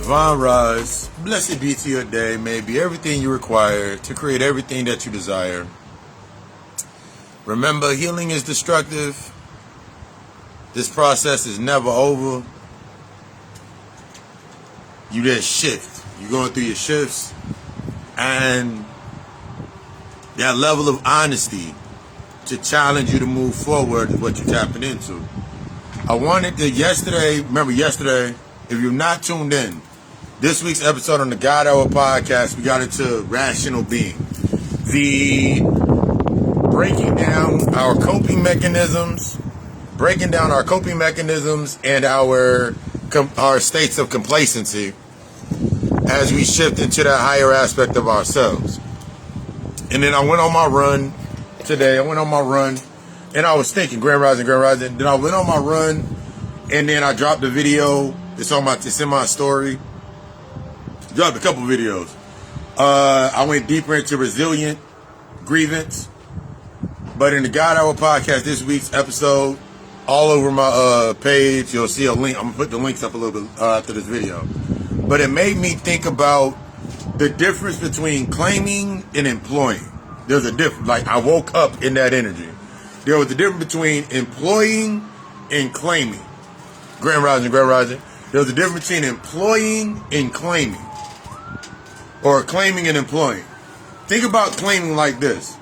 Divine Rise, blessed be to your day, may be everything you require to create everything that you desire. Remember, healing is destructive. This process is never over. You just shift. You're going through your shifts, and that level of honesty to challenge you to move forward is what you're tapping into. I wanted to remember yesterday, if you're not tuned in, this week's episode on the God Hour podcast, we got into rational being. The breaking down our coping mechanisms and our states of complacency as we shift into that higher aspect of ourselves. And then I went on my run today. And I was thinking, Grand Rising. Then I went on my run, and then I dropped a video. It's in my story. Dropped a couple videos. I went deeper into resilient grievance. But in the God Hour podcast, this week's episode, all over my page, you'll see a link. I'm going to put the links up a little bit after this video. But it made me think about the difference between claiming and employing. There's a difference. Like, I woke up in that energy. There was a difference between employing and claiming. Grand Rising. There was a difference between employing and claiming. Or claiming and employing. Think about claiming like this.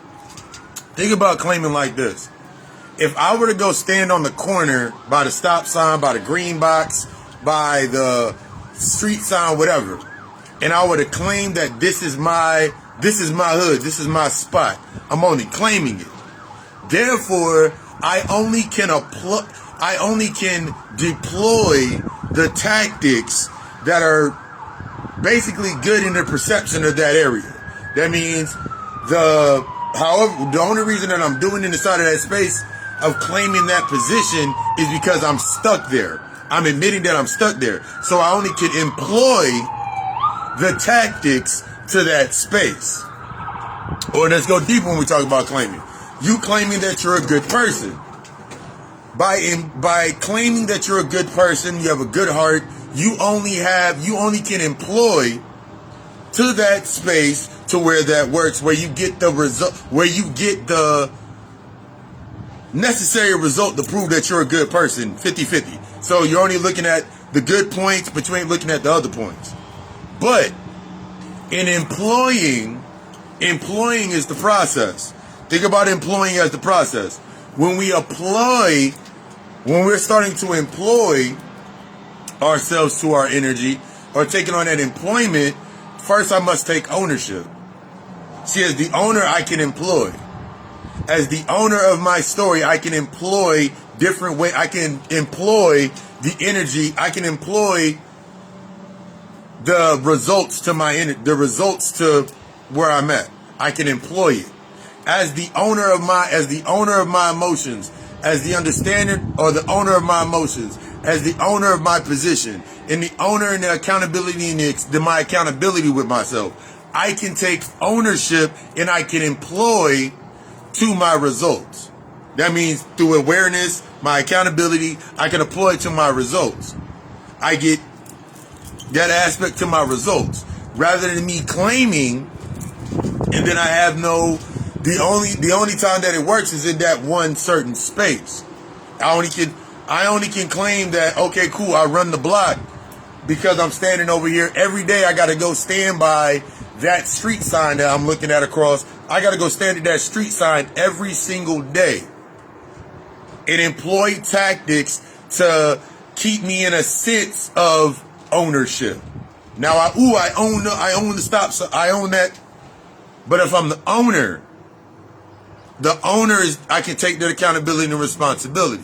If I were to go stand on the corner by the stop sign, by the green box, by the street sign, whatever, and I were to claim that this is my hood, this is my spot, I'm only claiming it. Therefore, I only can deploy the tactics that are basically good in the perception of that area. That means the only reason that I'm doing inside of that space of claiming that position is because I'm stuck there. I'm admitting that I'm stuck there. So I only can employ the tactics to that space. Or let's go deeper when we talk about claiming. You claiming that you're a good person. By claiming that you're a good person, you have a good heart, you only can employ to that space to where that works, where you get the result, where you get the necessary result to prove that you're a good person, 50-50. So you're only looking at the good points, but you ain't looking at the other points. But in employing is the process. Think about employing as the process. When we're starting to employ ourselves to our energy or taking on that employment, first I must take ownership. See, as the owner, I can employ. As the owner of my story, I can employ different ways. I can employ the energy. I can employ the results to the results to where I'm at. I can employ it. As the owner of my emotions, as the understander or the owner of my emotions, as the owner of my position, and the owner and the accountability and my accountability with myself, I can take ownership and I can employ to my results. That means through awareness, my accountability, I can apply it to my results. I get that aspect to my results. Rather than me claiming, and then I have the only time that it works is in that one certain space. I only can claim that, okay, cool, I run the block because I'm standing over here. Every day I gotta go stand by that street sign that I'm looking at across. I gotta go stand at that street sign every single day and employ tactics to keep me in a sense of ownership. Now I own the stop sign. I own that. But if I'm the owner is, I can take that accountability and responsibility.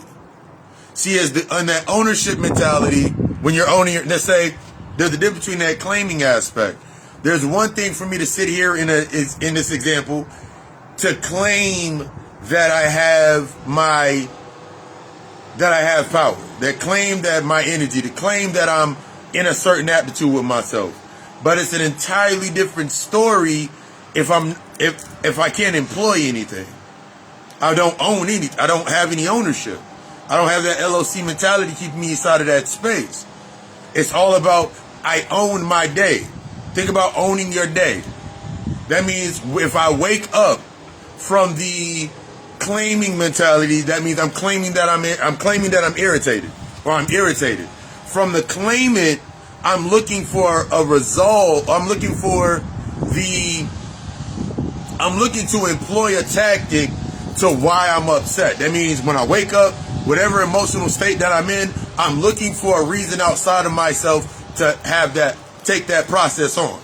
See, on that ownership mentality, when you're owning it, let's say there's a difference between that claiming aspect. There's one thing for me to sit here in this example to claim that I have power, that claim that my energy, to claim that I'm in a certain aptitude with myself. But it's an entirely different story if I can't employ anything. I don't own anything. I don't have any ownership. I don't have that LOC mentality keeping me inside of that space. It's all about I own my day. Think about owning your day. That means if I wake up from the claiming mentality, that means I'm claiming that I'm irritated, or I'm irritated. From the claimant, I'm looking for a result. I'm looking to employ a tactic to why I'm upset. That means when I wake up, whatever emotional state that I'm in, I'm looking for a reason outside of myself to take that process on.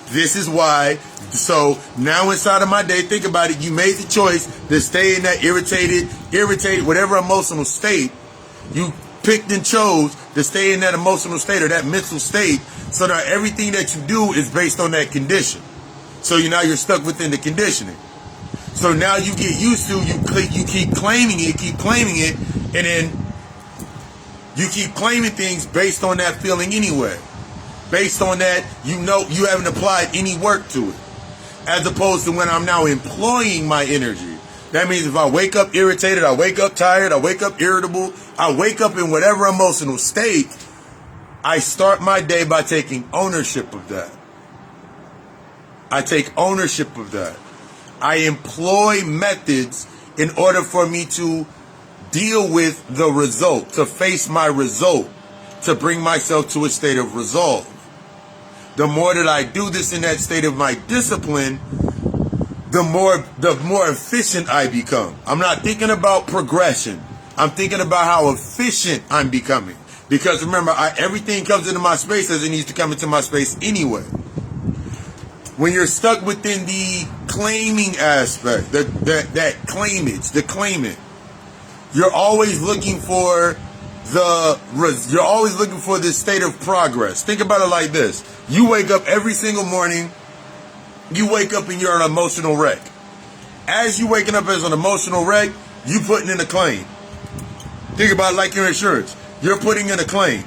This is why. So now inside of my day, think about it. You made the choice to stay in that irritated, whatever emotional state. You picked and chose to stay in that emotional state or that mental state, so that everything that you do is based on that condition. So now you're stuck within the conditioning. So now you get used to, you keep claiming it, and then you keep claiming things based on that feeling anyway. Based on that, you haven't applied any work to it. As opposed to when I'm now employing my energy. That means if I wake up irritated, I wake up tired, I wake up irritable, I wake up in whatever emotional state, I start my day by taking ownership of that. I take ownership of that. I employ methods in order for me to deal with the result, to face my result, to bring myself to a state of resolve. The more that I do this in that state of my discipline, the more efficient I become. I'm not thinking about progression. I'm thinking about how efficient I'm becoming. Because remember, everything comes into my space as it needs to come into my space anyway. When you're stuck within the claiming aspect, that claimage, the claimant, you're always looking for this state of progress. Think about it like this. You wake up every single morning, you wake up and you're an emotional wreck. As you waking up as an emotional wreck, you putting in a claim. Think about it like your insurance. You're putting in a claim.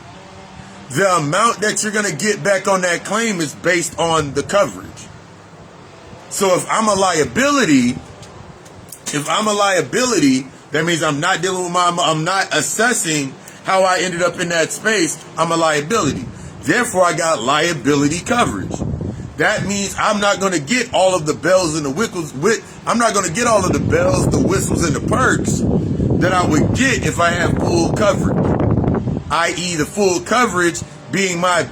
The amount that you're going to get back on that claim is based on the coverage. So if I'm a liability, that means I'm not dealing with I'm not assessing how I ended up in that space. I'm a liability. Therefore, I got liability coverage. That means I'm not going to get all of the bells and the whistles. I'm not going to get all of the bells, the whistles, and the perks that I would get if I have full coverage. I.e., the full coverage being my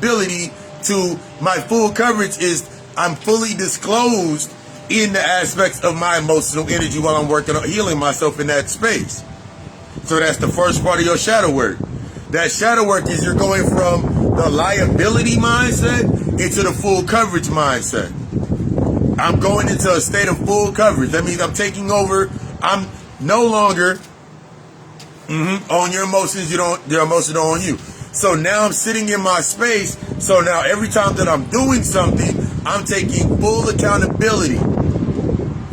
full coverage is I'm fully disclosed in the aspects of my emotional energy while I'm working on healing myself in that space. So that's the first part of your shadow work. That shadow work is you're going from the liability mindset into the full coverage mindset. I'm going into a state of full coverage. That means I'm taking over. I'm no longer on your emotions. Your emotions are on you. So now I'm sitting in my space. So now every time that I'm doing something, I'm taking full accountability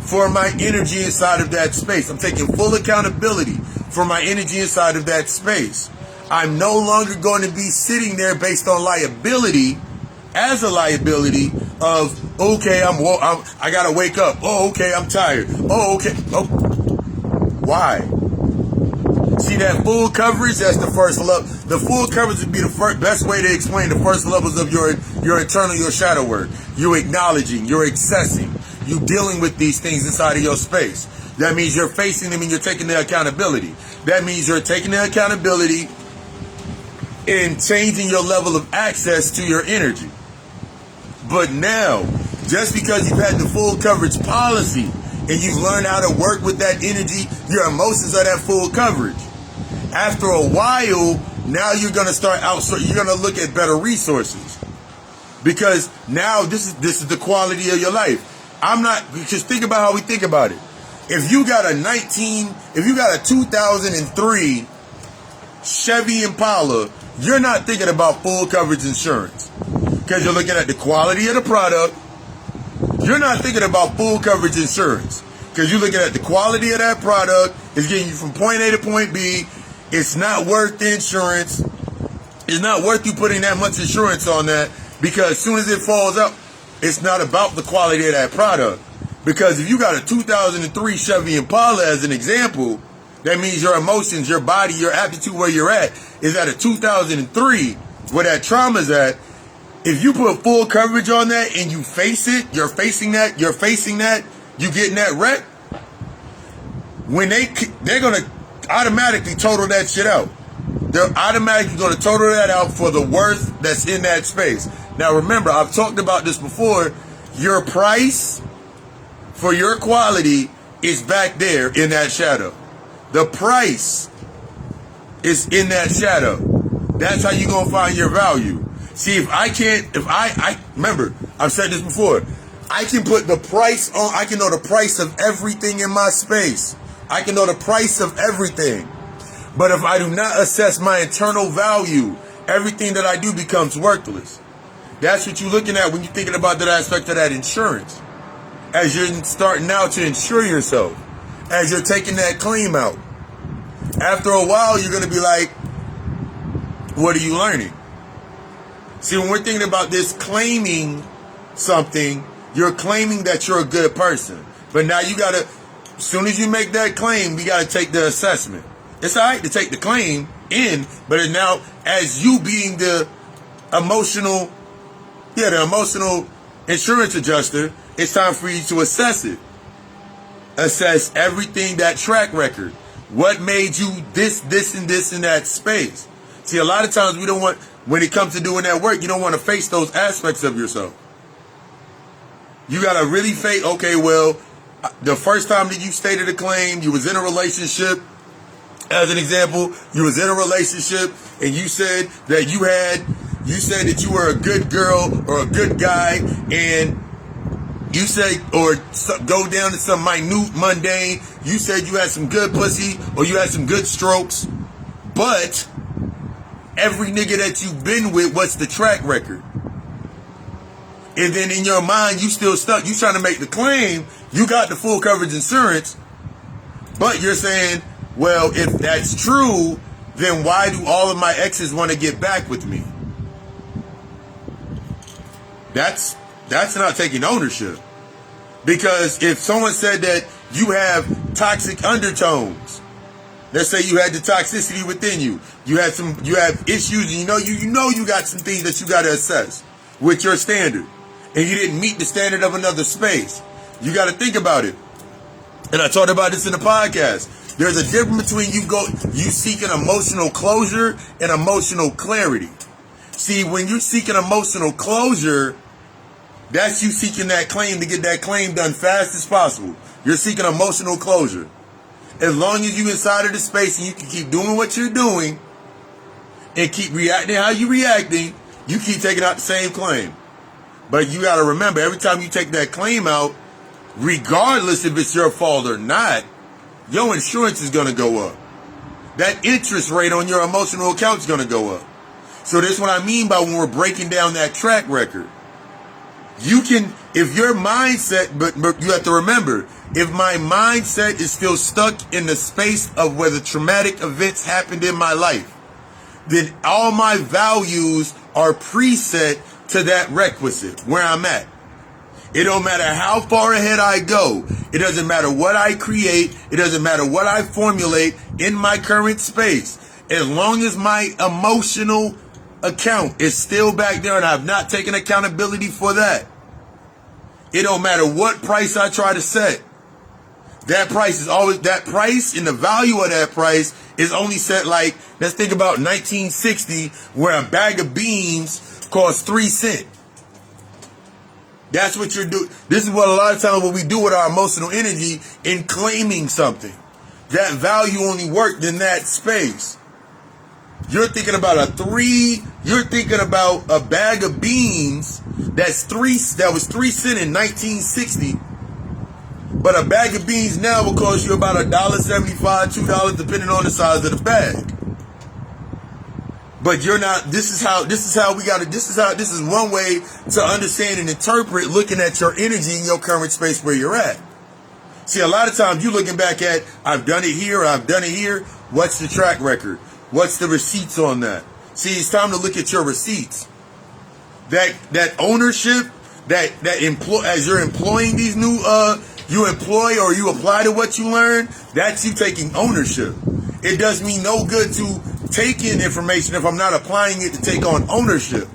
for my energy inside of that space. I'm taking full accountability for my energy inside of that space. I'm no longer going to be sitting there based on liability, as a liability of, okay, I gotta wake up. Oh, okay, I'm tired. Oh, okay. Oh, why? See that full coverage? That's the first level. The full coverage would be the best way to explain the first levels of your internal, your shadow work. You're acknowledging, you're accessing, you dealing with these things inside of your space. That means you're facing them and you're taking the accountability. That means you're taking the accountability and changing your level of access to your energy. But now, just because you've had the full coverage policy and you've learned how to work with that energy, your emotions are that full coverage. After a while, now you're going to start outsourcing. You're going to look at better resources. Because now this is the quality of your life. Just think about how we think about it. If you got a 2003 Chevy Impala, you're not thinking about full coverage insurance because you're looking at the quality of the product. You're not thinking about full coverage insurance because you're looking at the quality of that product. It's getting you from point A to point B. It's not worth the insurance. It's not worth you putting that much insurance on that because as soon as it falls out, it's not about the quality of that product. Because if you got a 2003 Chevy Impala as an example, that means your emotions, your body, your aptitude where you're at is at a 2003 where that trauma's at. If you put full coverage on that and you face it, you're facing that, you getting that wreck, when they're going to automatically total that shit out. They're automatically going to total that out for the worth that's in that space. Now remember, I've talked about this before. Your price for your quality is back there in that shadow. The price is in that shadow. That's how you're going to find your value. See, remember, I've said this before. I can put the price on, I can know the price of everything in my space. I can know the price of everything. But if I do not assess my internal value, everything that I do becomes worthless. That's what you're looking at when you're thinking about that aspect of that insurance. As you're starting out to insure yourself, as you're taking that claim out. After a while, you're going to be like, what are you learning? See, when we're thinking about this claiming something, you're claiming that you're a good person. But now you got to, as soon as you make that claim, you got to take the assessment. It's all right to take the claim in, but now as you being the emotional insurance adjuster, it's time for you to assess it. Assess everything, that track record. What made you this, and this in that space? See, a lot of times we don't want, when it comes to doing that work, you don't want to face those aspects of yourself. You got to really face, okay, well, the first time that you stated a claim, you was in a relationship. As an example, you was in a relationship and you said that you were a good girl or a good guy, and you said, or go down to some minute mundane, you said you had some good pussy or you had some good strokes, but every nigga that you've been with, what's the track record? And then in your mind, you still stuck. You trying to make the claim, you got the full coverage insurance, but you're saying, well, if that's true, then why do all of my exes want to get back with me? That's not taking ownership. Because if someone said that you have toxic undertones, let's say you had the toxicity within you, you have issues, and you know you got some things that you got to assess with your standard, and you didn't meet the standard of another space. You got to think about it. And I talked about this in the podcast. There's a difference between you seeking emotional closure and emotional clarity. See, when you're seeking emotional closure, that's you seeking that claim to get that claim done fast as possible. You're seeking emotional closure. As long as you inside of the space and you can keep doing what you're doing and keep reacting how you're reacting, you keep taking out the same claim. But you got to remember, every time you take that claim out, regardless if it's your fault or not, your insurance is going to go up. That interest rate on your emotional account is going to go up. So that's what I mean by when we're breaking down that track record. You can, if your mindset, but you have to remember, if my mindset is still stuck in the space of where the traumatic events happened in my life, then all my values are preset to that requisite, where I'm at. It don't matter how far ahead I go. It doesn't matter what I create. It doesn't matter what I formulate in my current space. As long as my emotional account is still back there and I've not taken accountability for that, it don't matter what price I try to set. That price is always, that price and the value of that price is only set like, let's think about 1960, where a bag of beans cost 3 cents. That's what you're doing. This is what a lot of times what we do with our emotional energy in claiming something. That value only worked in that space. You're thinking about you're thinking about a bag of beans that was 3 cents in 1960. But a bag of beans now will cost you about $1.75, $2, depending on the size of the bag. But you're not, this is one way to understand and interpret looking at your energy in your current space where you're at. See, a lot of times you're looking back at, I've done it here, I've done it here. What's the track record? What's the receipts on that? See, it's time to look at your receipts. That ownership, as you're employing these new, you employ or you apply to what you learn, that's you taking ownership. It does me no good to take in information if I'm not applying it to take on ownership.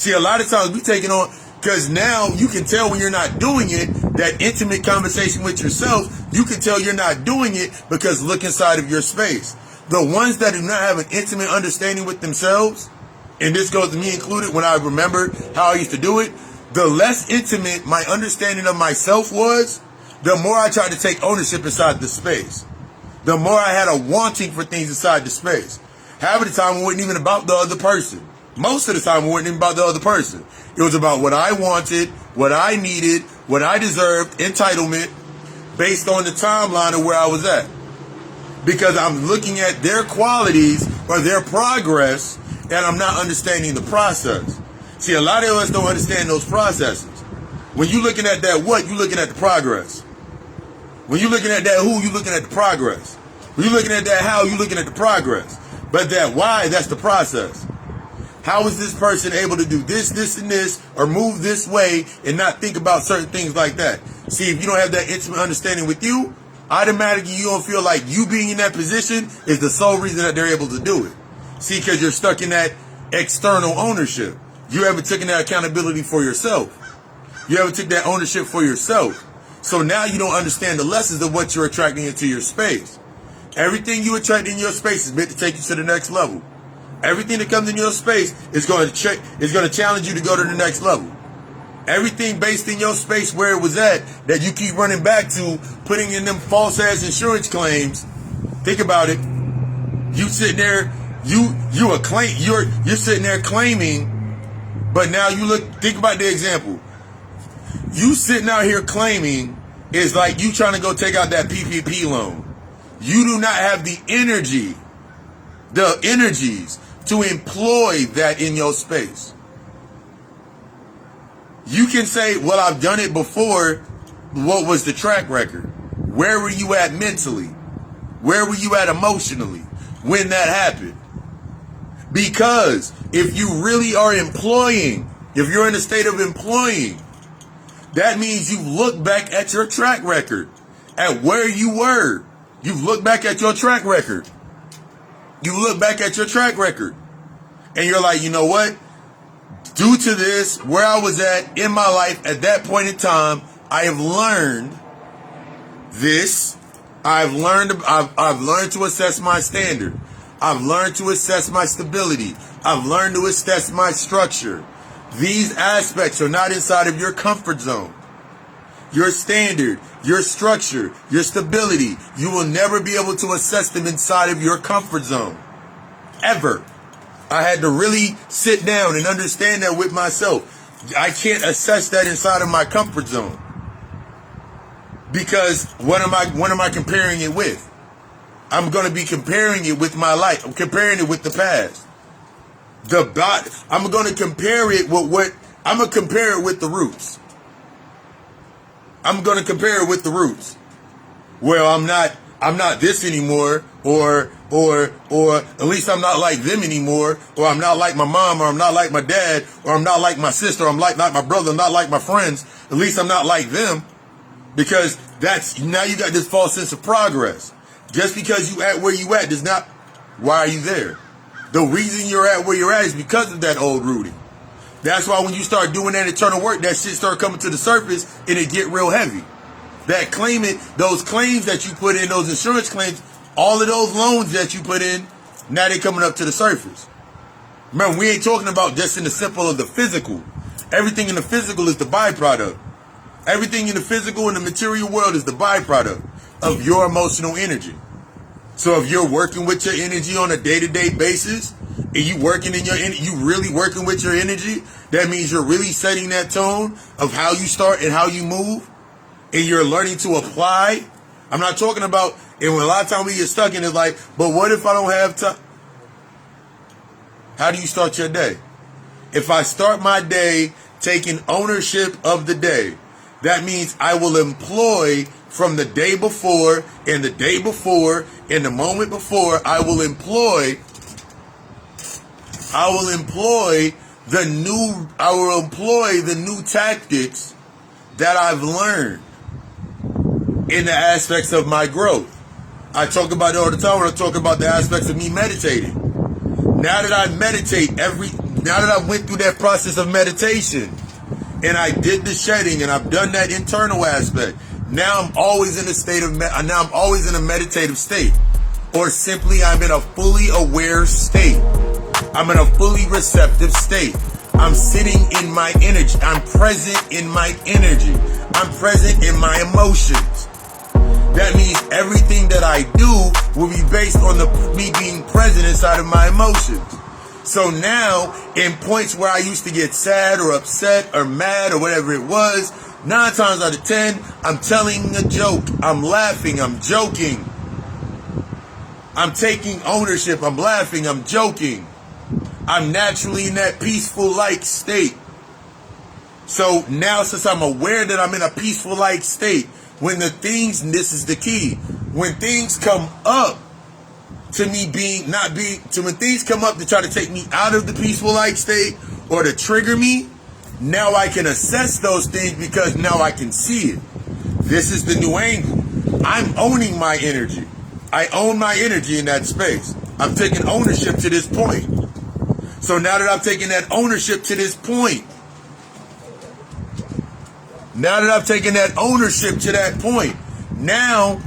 See, a lot of times we take it on, because now you can tell when you're not doing it, that intimate conversation with yourself, you can tell you're not doing it because look inside of your space. The ones that do not have an intimate understanding with themselves, and this goes to me included when I remember how I used to do it, the less intimate my understanding of myself was, the more I tried to take ownership inside the space. The more I had a wanting for things inside the space. Half of the time it wasn't even about the other person. Most of the time it wasn't even about the other person. It was about what I wanted, what I needed, what I deserved, entitlement, based on the timeline of where I was at. Because I'm looking at their qualities or their progress, and I'm not understanding the process. See, a lot of us don't understand those processes. When you're looking at that what, you're looking at the progress. When you're looking at that who, you're looking at the progress. When you're looking at that how, you're looking at the progress. But that why, that's the process. How is this person able to do this, this, and this, or move this way and not think about certain things like that? See, if you don't have that intimate understanding with you, automatically you don't feel like you being in that position is the sole reason that they're able to do it. See, because you're stuck in that external ownership. You haven't taken that accountability for yourself. You haven't taken that ownership for yourself. So now you don't understand the lessons of what you're attracting into your space. Everything you attract in your space is meant to take you to the next level. Everything that comes in your space is going to challenge you to go to the next level. Everything based in your space where it was at that you keep running back to, putting in them false ass insurance claims. Think about it. You sitting there, you're sitting there claiming, but now you think about the example. You sitting out here claiming is like you trying to go take out that PPP loan. You do not have the energies to employ that in your space. You can say, well, I've done it before. What was the track record? Where were you at mentally? Where were you at emotionally when that happened? Because if you really are employing, if you're in a state of employing, that means you look back at your track record, at where you were. You've looked back at your track record. You look back at your track record. And you're like, you know what? Due to this, where I was at in my life at that point in time, I have learned this. I've learned to assess my standard. I've learned to assess my stability. I've learned to assess my structure. These aspects are not inside of your comfort zone. Your standard, your structure, your stability, you will never be able to assess them inside of your comfort zone. Ever. I had to really sit down and understand that with myself. I can't assess that inside of my comfort zone. Because what am I comparing it with? I'm going to be comparing it with my life. I'm comparing it with the past. I'm going to compare it with I'm going to compare it with the roots. I'm going to compare it with the roots. Well, I'm not this anymore, or at least I'm not like them anymore, or I'm not like my mom, or I'm not like my dad, or I'm not like my sister, or I'm not my brother, I'm not like my friends. At least I'm not like them. Because now you got this false sense of progress. Just because you at where you at does not, why are you there? The reason you're at where you're at is because of that old rooting. That's why when you start doing that internal work, that shit start coming to the surface and it get real heavy. That claimant, those claims that you put in, those insurance claims, all of those loans that you put in, now they coming up to the surface. Remember, we ain't talking about just in the simple of the physical. Everything in the physical is the byproduct. Everything in the physical and the material world is the byproduct of your emotional energy. So if you're working with your energy on a day-to-day basis, and you really working with your energy, that means you're really setting that tone of how you start and how you move, and you're learning to apply. I'm not talking about, and when a lot of times we get stuck in it, like, but what if I don't have time? How do you start your day? If I start my day taking ownership of the day, that means I will employ from the day before and the day before and the moment before, I will employ the new tactics that I've learned in the aspects of my growth. I talk about it all the time when I talk about the aspects of me meditating. Now that I meditate Now that I went through that process of meditation and I did the shedding and I've done that internal aspect, now I'm always in a state of now I'm always in a meditative state, or simply I'm in a fully aware state. I'm in a fully receptive state. I'm sitting in my energy. I'm present in my energy. I'm present in my emotions. That means everything that I do will be based on me being present inside of my emotions. So now, in points where I used to get sad or upset or mad or whatever it was, 9 times out of 10, I'm telling a joke. I'm laughing. I'm joking. I'm taking ownership. I'm laughing. I'm joking. I'm naturally in that peaceful like state. So now, since I'm aware that I'm in a peaceful like state, when the things, and this is the key, when things come up to me when things come up to try to take me out of the peaceful like state or to trigger me, now I can assess those things because now I can see it. This is the new angle. I'm owning my energy. I own my energy in that space. I'm taking ownership to this point. So now that I've taken that ownership to this point, now that I've taken that ownership to that point, now,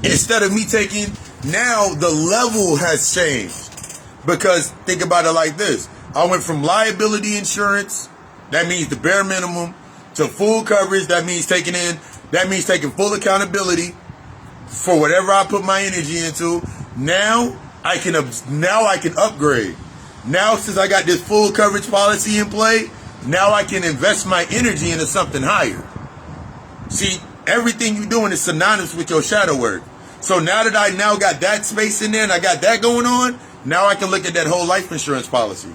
instead of me taking, now the level has changed. Because think about it like this. I went from liability insurance, that means the bare minimum, to full coverage, that means taking full accountability for whatever I put my energy into. Now I can upgrade. Now, since I got this full coverage policy in play, now I can invest my energy into something higher. See, everything you're doing is synonymous with your shadow work. So now that I now got that space in there and I got that going on, now I can look at that whole life insurance policy.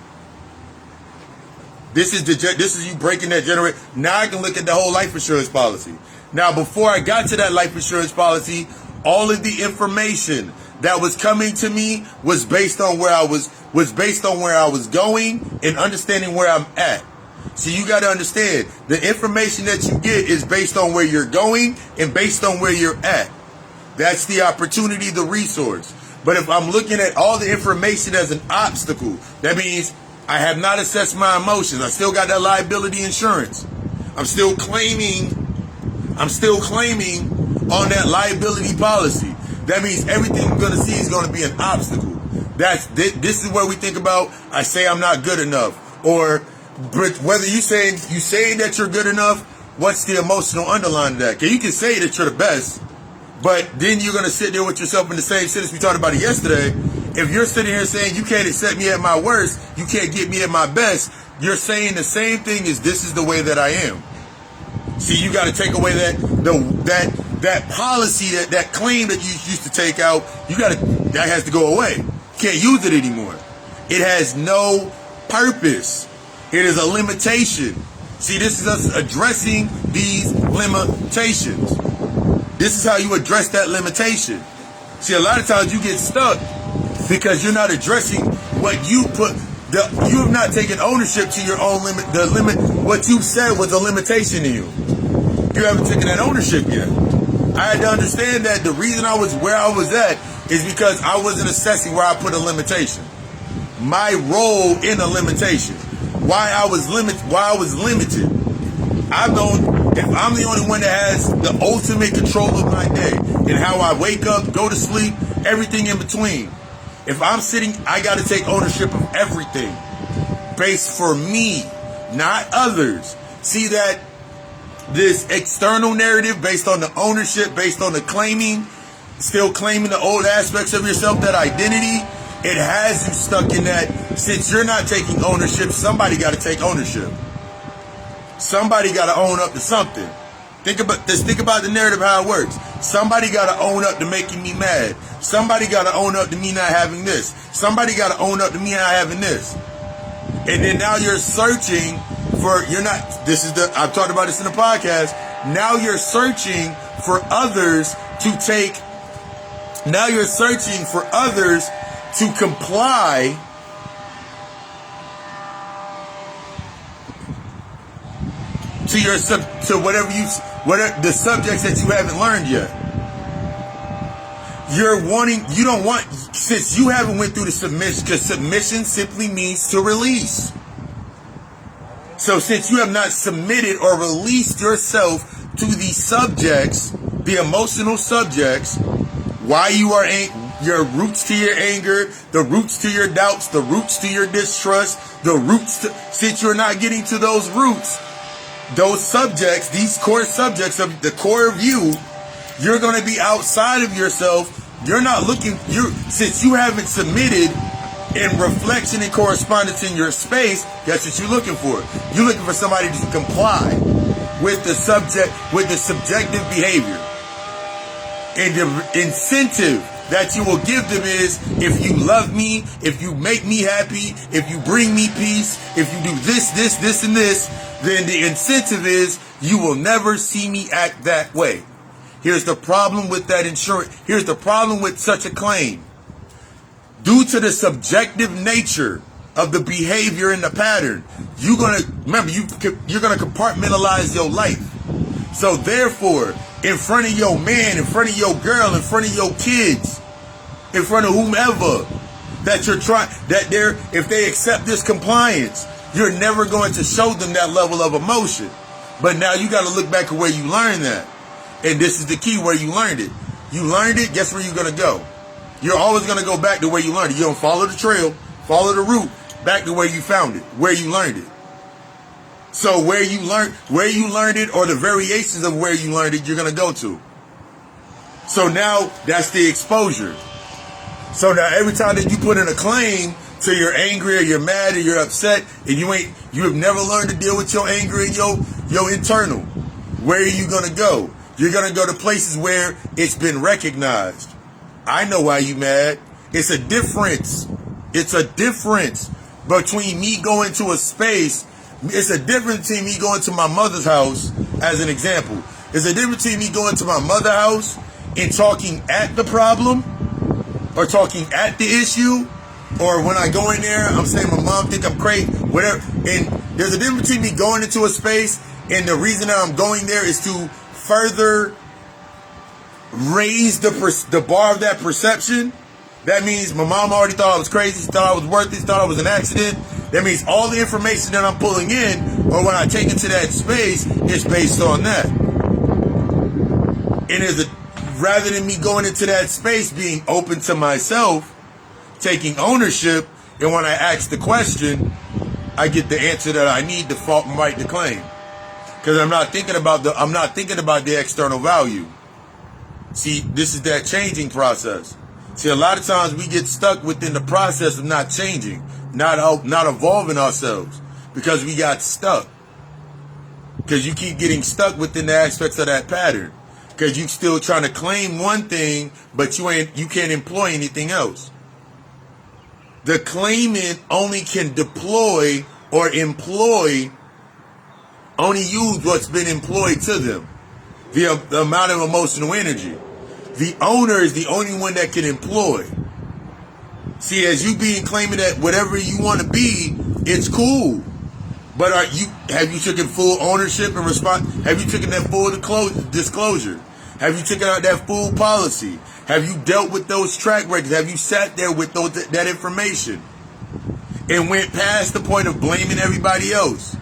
This is you breaking that generate. Now I can look at the whole life insurance policy. Now, before I got to that life insurance policy, all of the information that was coming to me was based on where I was going and understanding where I'm at. So you got to understand, the information that you get is based on where you're going and based on where you're at. That's the opportunity, the resource. But if I'm looking at all the information as an obstacle, that means I have not assessed my emotions. I still got that liability insurance. I'm still claiming on that liability policy. That means everything I'm going to see is going to be an obstacle. This is where we think about, I say I'm not good enough. Or whether you saying that you're good enough, what's the emotional underline of that? Because you can say that you're the best, but then you're going to sit there with yourself in the same sentence we talked about it yesterday. If you're sitting here saying you can't accept me at my worst, you can't get me at my best, you're saying the same thing as this is the way that I am. See, you got to take away that policy, that claim that you used to take out. That has to go away. Can't use it anymore. It has no purpose. It is a limitation. See, this is us addressing these limitations. This is how you address that limitation. See, a lot of times you get stuck because you're not addressing what you put. You have not taken ownership to your own limit. What you said was a limitation to you. You haven't taken that ownership yet. I had to understand that the reason I was where I was at is because I wasn't assessing where I put a limitation. My role in a limitation. Why I was limited. I've known if I'm the only one that has the ultimate control of my day and how I wake up, go to sleep, everything in between. If I'm sitting, I got to take ownership of everything based for me, not others. See that this external narrative based on the ownership, based on the claiming, still claiming the old aspects of yourself, that identity, it has you stuck in that. Since you're not taking ownership, somebody got to take ownership. Somebody got to own up to something. Think about the narrative, how it works. Somebody got to own up to making me mad. Somebody got to own up to me not having this. Somebody got to own up to me not having this. And then now you're searching for, I've talked about this in the podcast. Now you're searching for others to comply to whatever the subjects that you haven't learned yet. you don't want, since you haven't went through the submission, because submission simply means to release. So since you have not submitted or released yourself to the subjects, the emotional subjects, why you are your roots to your anger, the roots to your doubts, the roots to your distrust, the roots to, since you're not getting to those roots, those subjects, these core subjects of the core of you, you're going to be outside of yourself. You're not looking, since you haven't submitted in reflection and correspondence in your space, that's what you're looking for. You're looking for somebody to comply with the subjective behavior. And the incentive that you will give them is, if you love me, if you make me happy, if you bring me peace, if you do this, and this, then the incentive is you will never see me act that way. Here's the problem with that insurance. Here's the problem with such a claim. Due to the subjective nature of the behavior and the pattern, you're gonna compartmentalize your life. So therefore, in front of your man, in front of your girl, in front of your kids, in front of whomever that you're trying, if they accept this compliance, you're never going to show them that level of emotion. But now you got to look back at where you learned that. And this is the key, where you learned it. You learned it, guess where you're going to go? You're always going to go back to where you learned it. You don't follow the trail, follow the route, back to where you found it, where you learned it. So where you learned it, or the variations of where you learned it, you're going to go to. So now that's the exposure. So now every time that you put in a claim to you're angry or you're mad or you're upset, and you have never learned to deal with your anger and your internal, where are you going to go? You're going to go to places where it's been recognized. I know why you mad. It's a difference. It's a difference between me going to a space. It's a difference between me going to my mother's house, as an example. It's a difference between me going to my mother's house and talking at the problem, or talking at the issue, or when I go in there, I'm saying my mom think I'm crazy, whatever. And there's a difference between me going into a space, and the reason that I'm going there is to further raise the bar of that perception. That means my mom already thought I was crazy, she thought I was worthless, thought I was an accident. That means all the information that I'm pulling in, or when I take it to that space, is based on that. And rather than me going into that space being open to myself, taking ownership, and when I ask the question, I get the answer that I need to fault and right to claim. Because I'm not thinking about the external value. See, this is that changing process. See, a lot of times we get stuck within the process of not changing, not evolving ourselves, because we got stuck. Because you keep getting stuck within the aspects of that pattern. Because you still trying to claim one thing, but you can't employ anything else. The claimant only can deploy or employ, only use what's been employed to them. The amount of emotional energy. The owner is the only one that can employ. See, as you being claiming that whatever you want to be, it's cool. But have you taken full ownership and response? Have you taken that full disclosure? Have you taken out that full policy? Have you dealt with those track records? Have you sat there with that information and went past the point of blaming everybody else?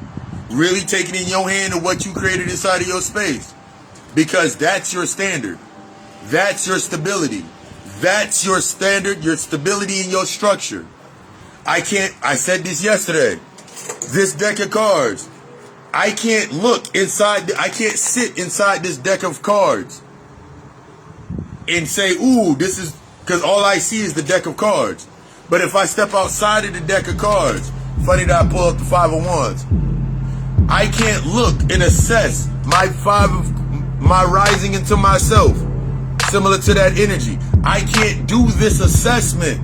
Really taking in your hand of what you created inside of your space. Because that's your standard. That's your stability. That's your standard, your stability in your structure. I said this yesterday. This deck of cards, I can't I can't sit inside this deck of cards and say, ooh, this is, because all I see is the deck of cards. But if I step outside of the deck of cards, funny that I pull up the 5 of Wands, I can't look and assess my rising into myself, similar to that energy. I can't do this assessment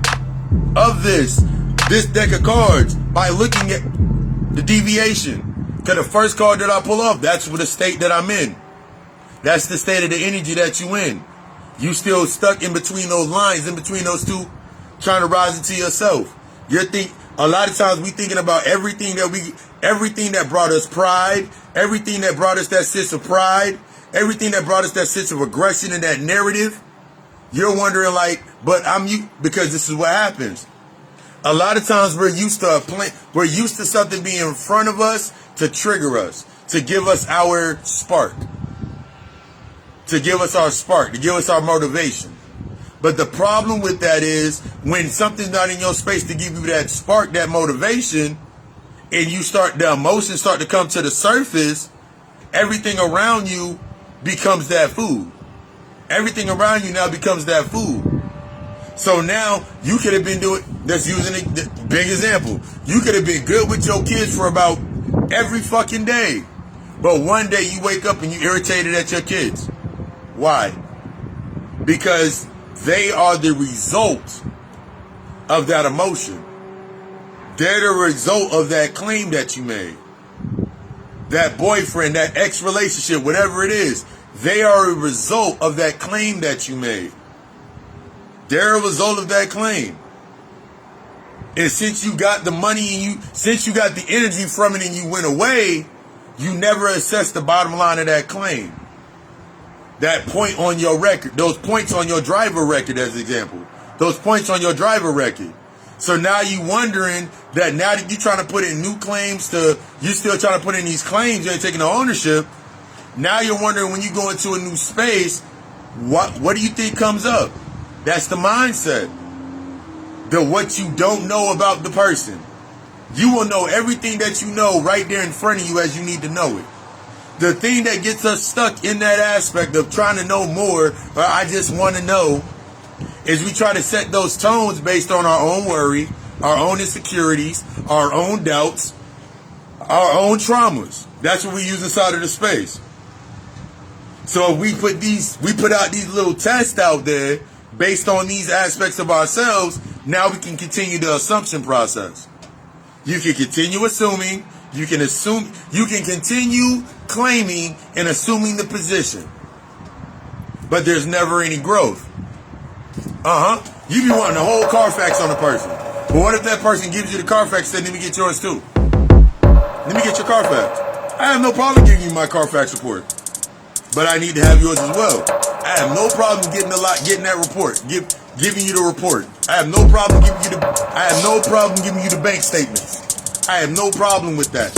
of this deck of cards by looking at the deviation. Because the first card that I pull off, that's the state that I'm in. That's the state of the energy that you in. You still stuck in between those lines, in between those two, trying to rise into yourself. A lot of times we thinking about everything that brought us pride, everything that brought us that sense of pride, everything that brought us that sense of aggression and that narrative. You're wondering like, but I'm you, because this is what happens. A lot of times we're used to something being in front of us to trigger us, to give us our spark, to give us our motivation. But the problem with that is when something's not in your space to give you that spark, that motivation, and the emotions start to come to the surface, everything around you becomes that food. Everything around you now becomes that food. So now you could have been that's using a big example. You could have been good with your kids for about every fucking day. But one day you wake up and you irritated at your kids. Why? Because they are the result of that emotion. They're the result of that claim that you made. That boyfriend, that ex-relationship, whatever it is, they are a result of that claim that you made. They're a result of that claim. And since you got the money and since you got the energy from it and you went away, you never assessed the bottom line of that claim. That point on your record, those points on your driver record as an example, those points on your driver record. So now you wondering that now that you're trying to put in new claims you're still trying to put in these claims, you ain't taking the ownership. Now you're wondering when you go into a new space, what do you think comes up? That's the mindset. What you don't know about the person. You will know everything that you know right there in front of you as you need to know it. The thing that gets us stuck in that aspect of trying to know more, or I just want to know, is we try to set those tones based on our own worry, our own insecurities, our own doubts, our own traumas. That's what we use inside of the space. So if we put out these little tests out there based on these aspects of ourselves, now we can continue the assumption process. You can continue assuming, you can continue claiming and assuming the position. But there's never any growth. You be wanting the whole Carfax on the person. But what if that person gives you the Carfax and said, let me get yours too? Let me get your Carfax. I have no problem giving you my Carfax report. But I need to have yours as well. I have no problem getting that report, giving you the report. I have no problem giving you the bank statements. I have no problem with that.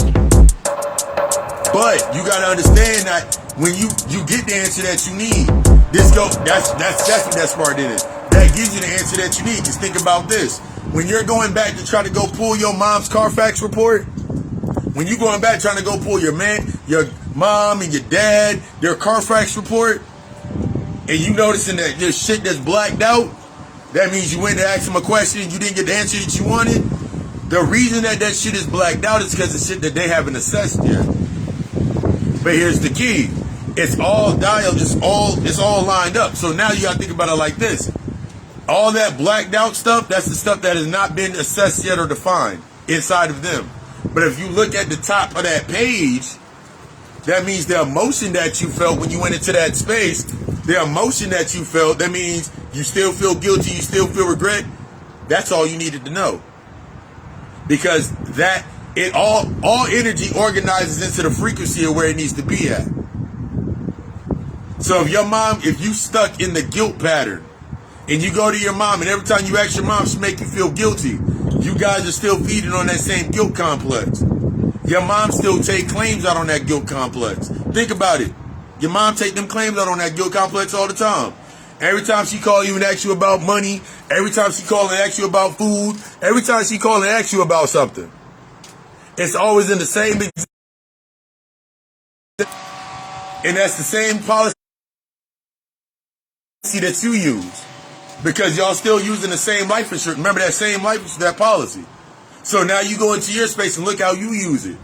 But you gotta understand that when you get the answer that you need, that's what that smart in it. That gives you the answer that you need. Just think about this. When you're going back to try to go pull your mom's Carfax report, when you're going back trying to go pull your mom and your dad, their Carfax report, and you noticing that there's shit that's blacked out, that means you went to ask them a question and you didn't get the answer that you wanted. The reason that shit is blacked out is because of shit that they haven't assessed yet. But here's the key. It's all dialed, it's all lined up. So now you gotta think about it like this. All that blacked out stuff, that's the stuff that has not been assessed yet or defined inside of them. But if you look at the top of that page, that means the emotion that you felt when you went into that space, the emotion that you felt, that means you still feel guilty, you still feel regret. That's all you needed to know. Because all energy organizes into the frequency of where it needs to be at. So if you stuck in the guilt pattern, and you go to your mom, and every time you ask your mom, she make you feel guilty, you guys are still feeding on that same guilt complex. Your mom still take claims out on that guilt complex. Think about it. Your mom take them claims out on that guilt complex all the time. Every time she call you and ask you about money, every time she call and ask you about food, every time she call and ask you about something, it's always in the same, and that's the same policy that you use. Because y'all still using the same life insurance. Remember that same life insurance, that policy. So now you go into your space and look how you use it.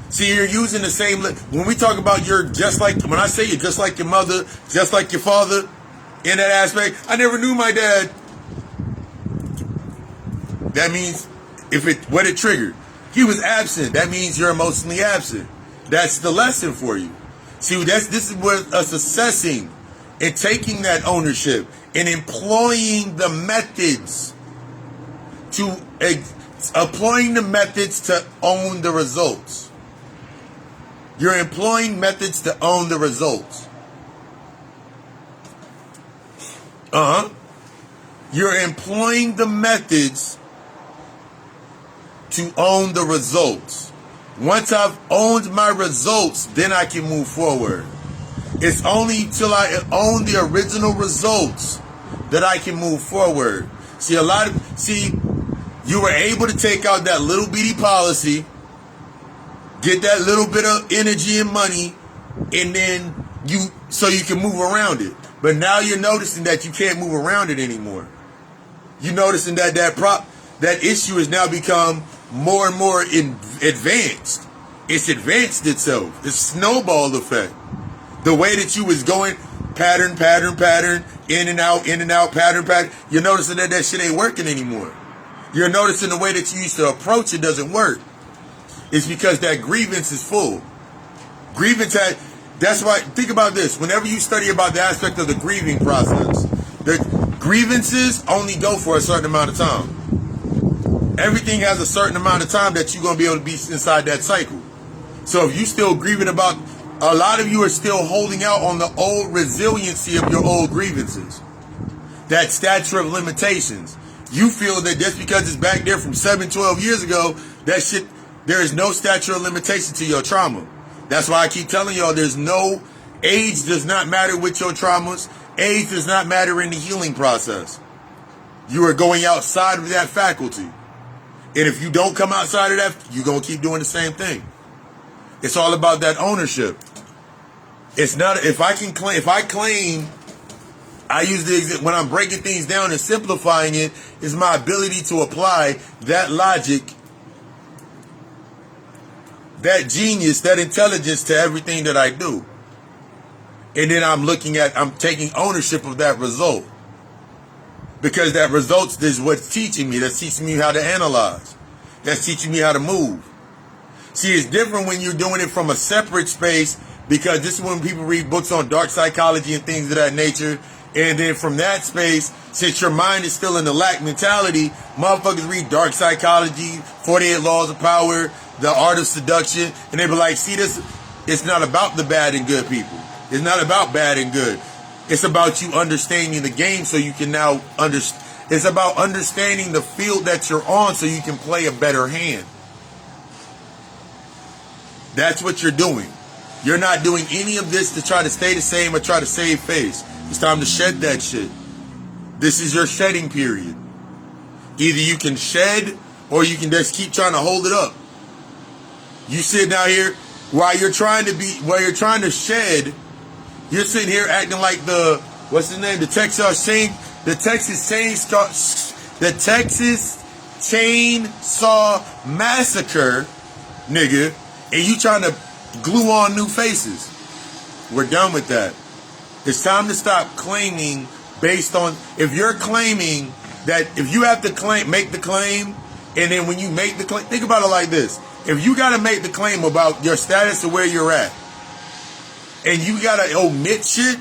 See, you're using the same. When we talk about when I say you're just like your mother, just like your father, in that aspect, I never knew my dad. That means what it triggered. He was absent. That means you're emotionally absent. That's the lesson for you. See, this is what us assessing and taking that ownership and employing the methods to own the results. You're employing methods to own the results. You're employing the methods to own the results. Once I've owned my results, then I can move forward. It's only till I own the original results that I can move forward. See, you were able to take out that little bitty policy, get that little bit of energy and money, and then so you can move around it. But now you're noticing that you can't move around it anymore. You're noticing that that issue has now become more and more advanced. It's advanced itself. It's snowball effect. The way that you was going pattern, in and out, pattern. You're noticing that shit ain't working anymore. You're noticing the way that you used to approach it doesn't work. It's because that grievance is full. That's why, think about this. Whenever you study about the aspect of the grieving process, the grievances only go for a certain amount of time. Everything has a certain amount of time that you're going to be able to be inside that cycle. So if you still grieving about, a lot of you are still holding out on the old resiliency of your old grievances. That statute of limitations. You feel that just because it's back there from 12 years ago, there is no statute of limitation to your trauma. That's why I keep telling y'all age does not matter with your traumas. Age does not matter in the healing process. You are going outside of that faculty. And if you don't come outside of that, you're going to keep doing the same thing. It's all about that ownership. It's not, if I claim, I use when I'm breaking things down and simplifying it, is my ability to apply that logic, that genius, that intelligence to everything that I do. And then I'm taking ownership of that result. Because that result is what's teaching me. That's teaching me how to analyze. That's teaching me how to move. See, it's different when you're doing it from a separate space, because this is when people read books on dark psychology and things of that nature. And then from that space, since your mind is still in the lack mentality, motherfuckers read dark psychology, 48 laws of power, the art of seduction, and they be like, see, this, it's not about the bad and good people. It's not about bad and good. It's about you understanding the game so you can now understand. It's about understanding the field that you're on so you can play a better hand. That's what you're doing. You're not doing any of this to try to stay the same or try to save face. It's time to shed that shit. This is your shedding period. Either you can shed or you can just keep trying to hold it up. You sitting out here while you're trying to shed, you're sitting here acting like what's his name? The Texas Chainsaw Massacre, nigga, and you trying to glue on new faces. We're done with that. It's time to stop claiming based on, if you're claiming that, if you have to make the claim, and then when you make the claim, think about it like this. If you got to make the claim about your status of where you're at, and you got to omit shit,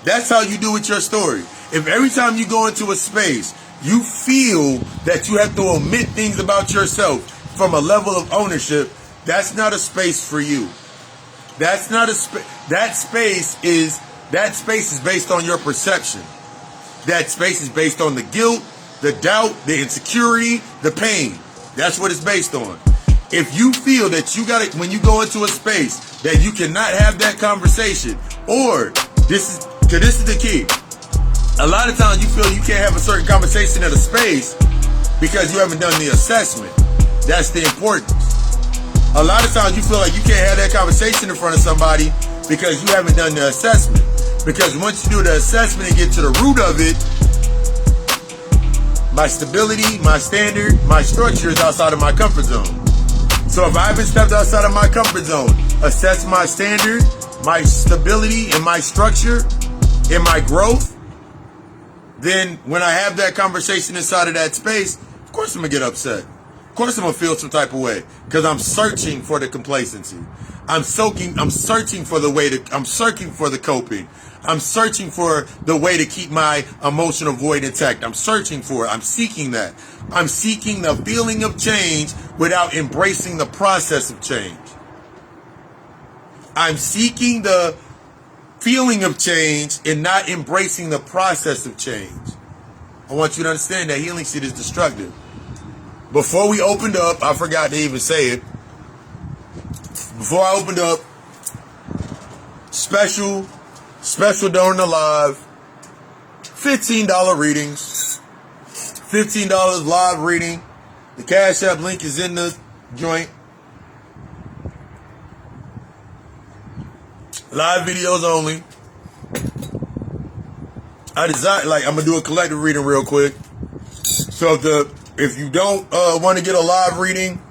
that's how you do with your story. If every time you go into a space, you feel that you have to omit things about yourself from a level of ownership, that's not a space for you. That's not a space. That space is based on your perception. That space is based on the guilt, the doubt, the insecurity, the pain. That's what it's based on. If you feel that you got to, when you go into a space, that you cannot have that conversation, or this is the key. A lot of times you feel you can't have a certain conversation at a space because you haven't done the assessment. That's the importance. A lot of times you feel like you can't have that conversation in front of somebody because you haven't done the assessment. Because once you do the assessment and get to the root of it, my stability, my standard, my structure is outside of my comfort zone. So if I haven't stepped outside of my comfort zone, assess my standard, my stability, and my structure, and my growth, then when I have that conversation inside of that space, of course I'm going to get upset. Of course I'm going to feel some type of way, because I'm searching for the complacency. I'm searching for the coping. I'm searching for the way to keep my emotional void intact. I'm searching for it. I'm seeking that. I'm seeking the feeling of change without embracing the process of change. I'm seeking the feeling of change and not embracing the process of change. I want you to understand that healing shit is destructive. Before we opened up, I forgot to even say it. Before I opened up, special during the live, $15 readings, $15 live reading. The Cash App link is in the joint. Live videos only. I decided, I'm gonna do a collective reading real quick. So if you don't want to get a live reading,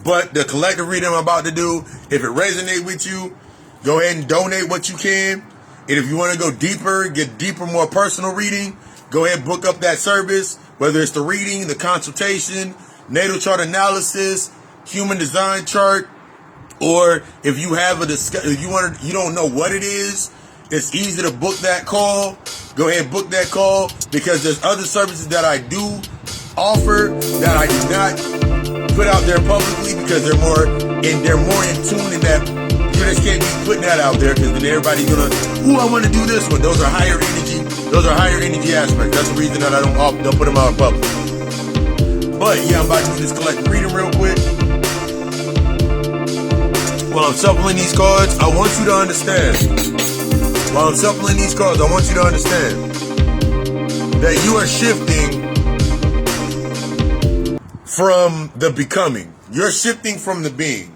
but the collective reading I'm about to do, if it resonates with you, go ahead and donate what you can. And if you want to go deeper, get deeper, more personal reading, go ahead and book up that service, whether it's the reading, the consultation, natal chart analysis, human design chart, or if you have you don't know what it is, it's easy to book that call. Go ahead and book that call, because there's other services that I do offer that I do not put out there publicly, because they're more in tune in that you just can't be putting that out there, because then everybody's gonna, I want to do this one. Those are higher energy. Those are higher energy aspects. That's the reason that I don't put them out in public. But yeah, I'm about to do this collective reading real quick. While I'm shuffling these cards, I want you to understand. While I'm shuffling these cards, I want you to understand that you are shifting from the becoming. You're shifting from the being.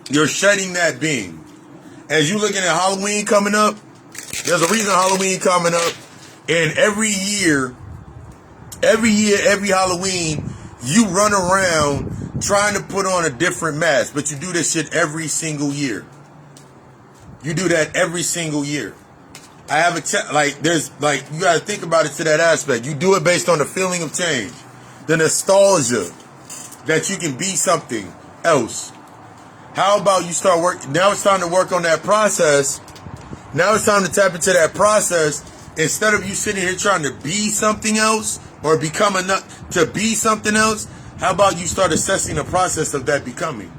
You're shedding that being. As you're looking at Halloween coming up, there's a reason Halloween coming up. And every year, every Halloween, you run around trying to put on a different mask. But you do this shit every single year. You do that every single year. I have you got to think about it to that aspect. You do it based on the feeling of change, the nostalgia that you can be something else. How about you start work? Now it's time to work on that process. Now it's time to tap into that process. Instead of you sitting here trying to be something else or become enough to be something else, how about you start assessing the process of that becoming?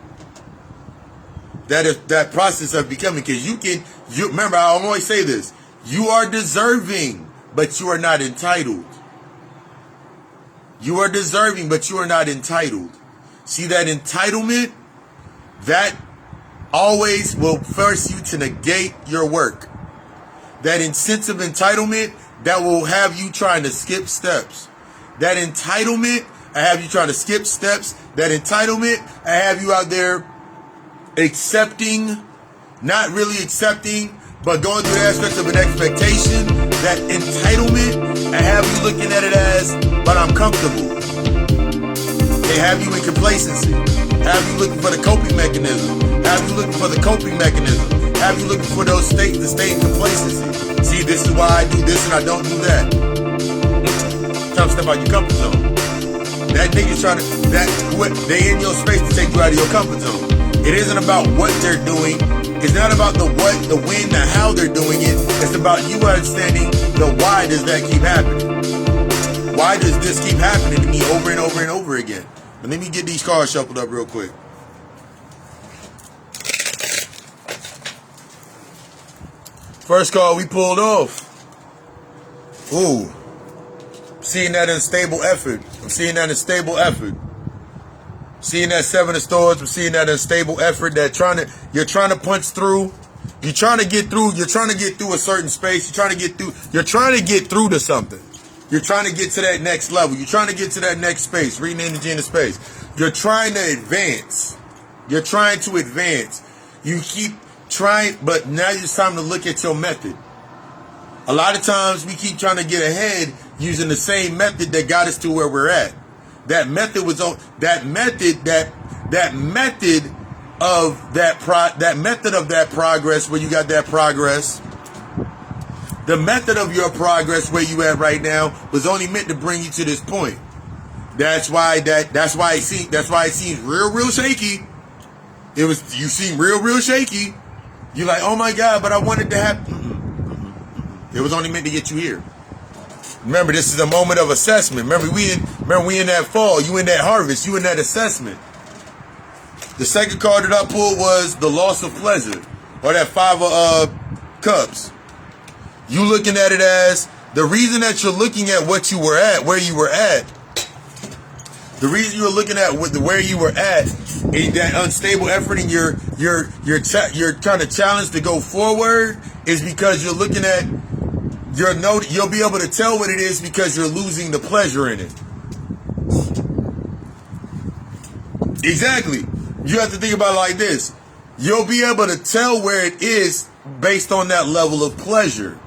That process of becoming, because you remember, I always say this: you are deserving, but you are not entitled. You are deserving, but you are not entitled. See that entitlement? That always will force you to negate your work. That sense of entitlement, that will have you trying to skip steps. That entitlement, I have you trying to skip steps. That entitlement, I have you out there accepting, not really accepting, but going through the aspects of an expectation. That entitlement, I have you looking at it as, but I'm comfortable. They have you in complacency. Have you looking for the coping mechanism. Have you looking for the coping mechanism. Have you looking for those states to stay in complacency. See, this is why I do this and I don't do that. Trying to step out your comfort zone. That nigga's trying to, they in your space to take you out of your comfort zone. It isn't about what they're doing. It's not about the what, the when, the how they're doing it. It's about you understanding the why does that keep happening. Why does this keep happening to me over and over and over again? But let me get these cards shuffled up real quick. First card we pulled off. Ooh. Seeing that in a stable effort. I'm seeing that in a stable effort. Seeing that Seven of Swords. I'm seeing that in a stable effort. That you're trying to punch through. You're trying to get through. You're trying to get through a certain space. You're trying to get through. You're trying to get through to something. You're trying to get to that next level. You're trying to get to that next space. Reading energy in the space. You're trying to advance. You're trying to advance. You keep trying, but now it's time to look at your method. A lot of times we keep trying to get ahead using the same method that got us to where we're at. That method was on that method of that progress where you got that progress. The method of your progress where you at right now was only meant to bring you to this point. That's why it seems real shaky. You seem real shaky. You're like, oh my God, but I wanted to happen. It was only meant to get you here. Remember, this is a moment of assessment. Remember, we in that fall. You in that harvest. You in that assessment. The second card that I pulled was the loss of pleasure, or that Cups. You looking at it as the reason that you're looking at what you were at, where you were at. The reason you're looking at where you were at, in that unstable effort, and you're kind of challenged to go forward, is because you're looking at you'll be able to tell what it is because you're losing the pleasure in it. Exactly. You have to think about it like this. You'll be able to tell where it is based on that level of pleasure,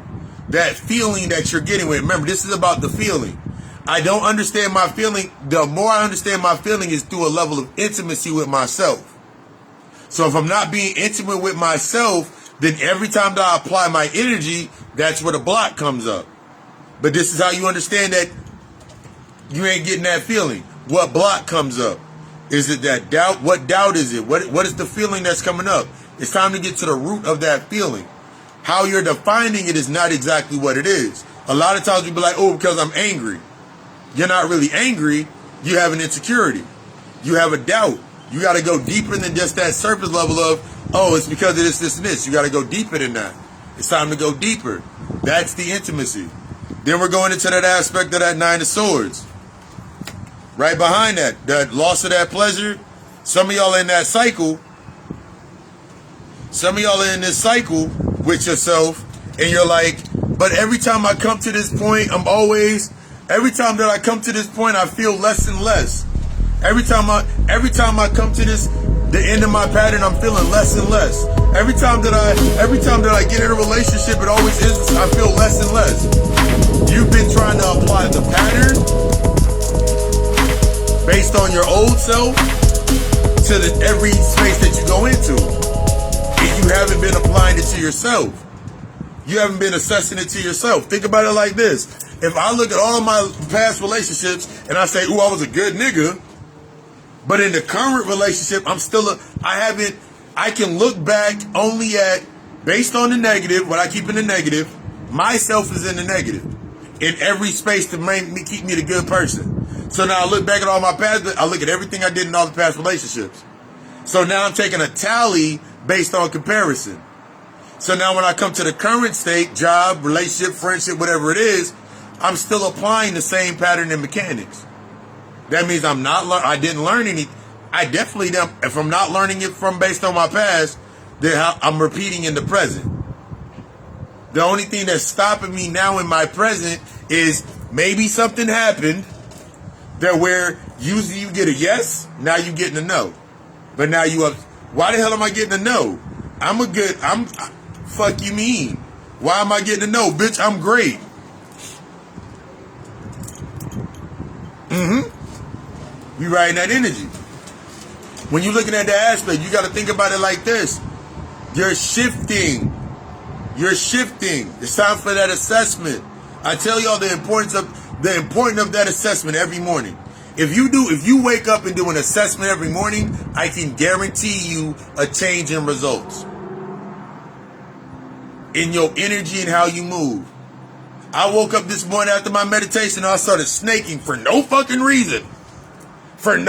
that feeling that you're getting with. Remember, this is about the feeling. I don't understand my feeling. The more I understand my feeling is through a level of intimacy with myself. So if I'm not being intimate with myself, then every time that I apply my energy, that's where the block comes up. But this is how you understand that you ain't getting that feeling. What block comes up? Is it that doubt? What doubt is it? What is the feeling that's coming up? It's time to get to the root of that feeling. How you're defining it is not exactly what it is. A lot of times we be like, oh, because I'm angry. You're not really angry. You have an insecurity. You have a doubt. You got to go deeper than just that surface level of, oh, it's because of this, this, and this. You got to go deeper than that. It's time to go deeper. That's the intimacy. Then we're going into that aspect of that Nine of Swords. Right behind that loss of that pleasure. Some of y'all in that cycle. Some of y'all are in this cycle with yourself, and you're like, but every time I come to this point, every time that I come to this point, I feel less and less. Every time I come to the end of my pattern, I'm feeling less and less. Every time that I get in a relationship, it always is, I feel less and less. You've been trying to apply the pattern based on your old self to every space that you go into. And you haven't been applying it to yourself. You haven't been assessing it to yourself. Think about it like this. If I look at all my past relationships and I say, ooh, I was a good nigga, but in the current relationship, I can look back only at, based on the negative, what I keep in the negative, myself is in the negative in every space to keep me the good person. So now I look back at all my past, I look at everything I did in all the past relationships. So now I'm taking a tally based on comparison. So now when I come to the current state, job, relationship, friendship, whatever it is, I'm still applying the same pattern and mechanics. That means I didn't learn any. I definitely don't. If I'm not learning it from based on my past, then I'm repeating in the present. The only thing that's stopping me now in my present is maybe something happened that where usually you get a yes, now you getting a no. But now why the hell am I getting a no? Fuck you mean? Why am I getting a no? Bitch, I'm great. We riding that energy. When you're looking at the aspect, you got to think about it like this. You're shifting. It's time for that assessment. I tell y'all the importance of that assessment every morning. If you wake up and do an assessment every morning, I can guarantee you a change in results. In your energy and how you move. I woke up this morning after my meditation and I started snaking for no fucking reason. And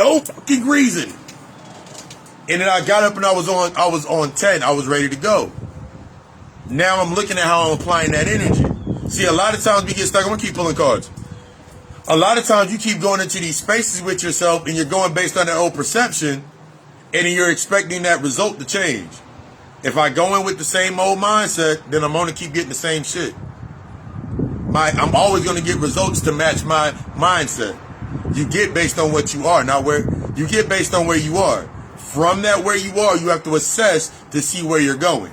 then I got up and I was on 10. I was ready to go. Now I'm looking at how I'm applying that energy. See, a lot of times we get stuck. I'm going to keep pulling cards. A lot of times you keep going into these spaces with yourself and you're going based on that old perception and then you're expecting that result to change. If I go in with the same old mindset, then I'm going to keep getting the same shit. I'm always going to get results to match my mindset. You get based on what you are, not where you get based on where you are. From that where you are, you have to assess to see where you're going.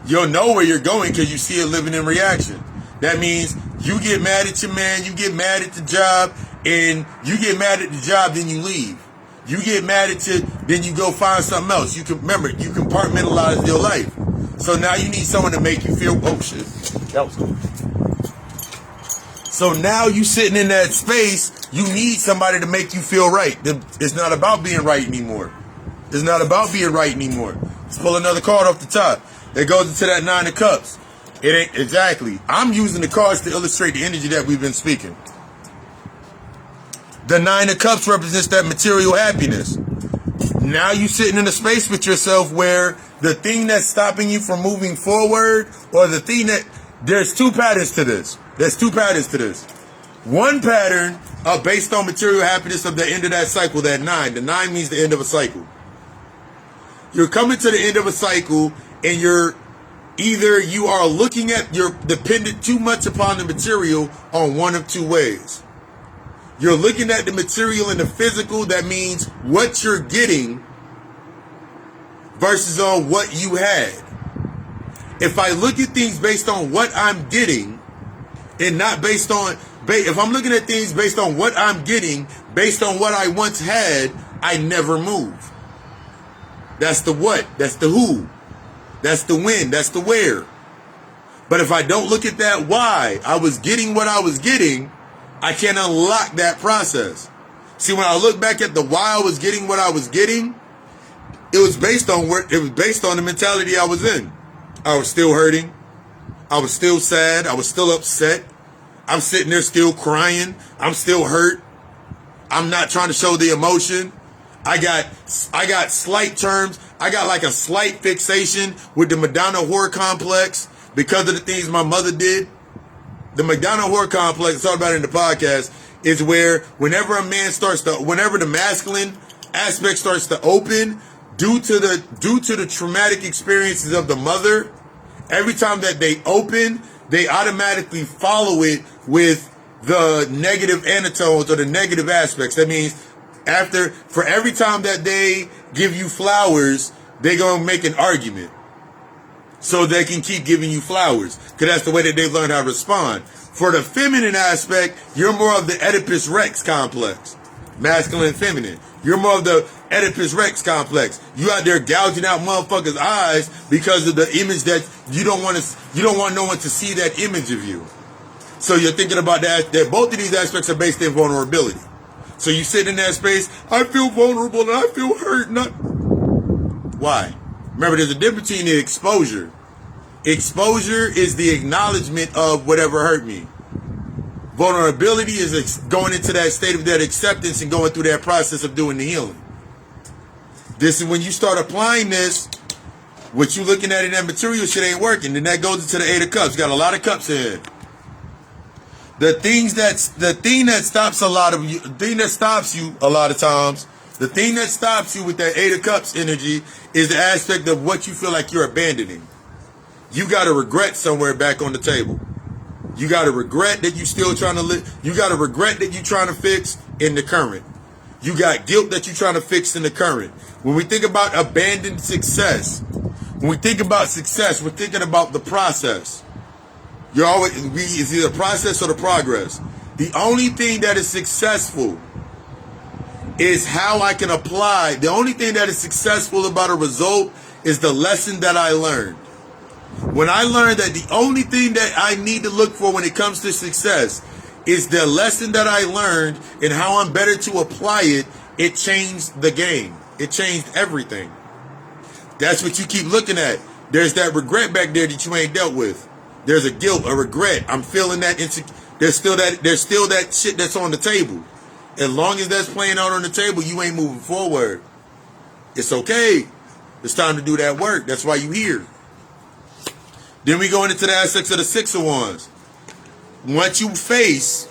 You'll know where you're going because you see it living in reaction. That means you get mad at your man, you get mad at the job, and you get mad at the job, then you leave. You get mad at it, then you go find something else. You compartmentalize your life. So now you need someone to make you feel, oh shit, that was cool. So now you sitting in that space, you need somebody to make you feel right. It's not about being right anymore. Let's pull another card off the top. That goes into that Nine of Cups. It ain't exactly. I'm using the cards to illustrate the energy that we've been speaking. The Nine of Cups represents that material happiness. Now you sitting in a space with yourself where the thing that's stopping you from moving forward, or the thing that, there's two patterns to this. One pattern based on material happiness of the end of that cycle, that 9. The 9 means the end of a cycle. You're coming to the end of a cycle, and you are looking at, you're dependent too much upon the material on one of two ways. You're looking at the material and the physical, that means what you're getting versus on what you had. If I look at things based on what I'm getting and not based on, if I'm looking at things based on what I'm getting, based on what I once had, I never move. That's the what, that's the who, that's the when, that's the where. But if I don't look at that why, I was getting what I was getting, I can't unlock that process. See, when I look back at the why I was getting what I was getting, it was based on the mentality I was in. I was still hurting. I was still sad. I was still upset. I'm sitting there still crying. I'm still hurt. I'm not trying to show the emotion. I got slight terms. I got like a slight fixation with the Madonna horror complex because of the things my mother did. The Madonna horror complex, I talked about it in the podcast, is where whenever whenever the masculine aspect starts to open, due to the traumatic experiences of the mother, every time that they open, they automatically follow it with the negative anatones or the negative aspects. That means for every time that they give you flowers, they're going to make an argument so they can keep giving you flowers, because that's the way that they learn how to respond. For the feminine aspect, you're more of the Oedipus Rex complex, masculine and feminine. You're more of the Oedipus Rex complex. You out there gouging out motherfuckers' eyes because of the image that you don't want no one to see that image of you. So you're thinking about that both of these aspects are based in vulnerability. So you sit in that space, I feel vulnerable and I feel hurt. Why? Remember, there's a difference between the exposure. Exposure is the acknowledgement of whatever hurt me. Vulnerability is going into that state of that acceptance and going through that process of doing the healing. This is when you start applying this, what you looking at in that material shit ain't working. Then that goes into the 8 of Cups. You got a lot of cups in here. The thing that stops you a lot of times, the thing that stops you with that 8 of Cups energy is the aspect of what you feel like you're abandoning. You got a regret somewhere back on the table. You got a regret that you still trying to live. You got a regret that you trying to fix in the current. You got guilt that you trying to fix in the current. When we think about abandoned success, when we think about success, we're thinking about the process. It's either process or the progress. The only thing that is successful is how I can apply. The only thing that is successful about a result is the lesson that I learned. When I learned that the only thing that I need to look for when it comes to success is the lesson that I learned and how I'm better to apply it, it changed the game. It changed everything. That's what you keep looking at. There's that regret back there that you ain't dealt with. There's a guilt, a regret. I'm feeling that. There's still that shit that's on the table. As long as that's playing out on the table, you ain't moving forward. It's okay. It's time to do that work. That's why you here. Then we go into the aspects of the 6 of Wands. Once you face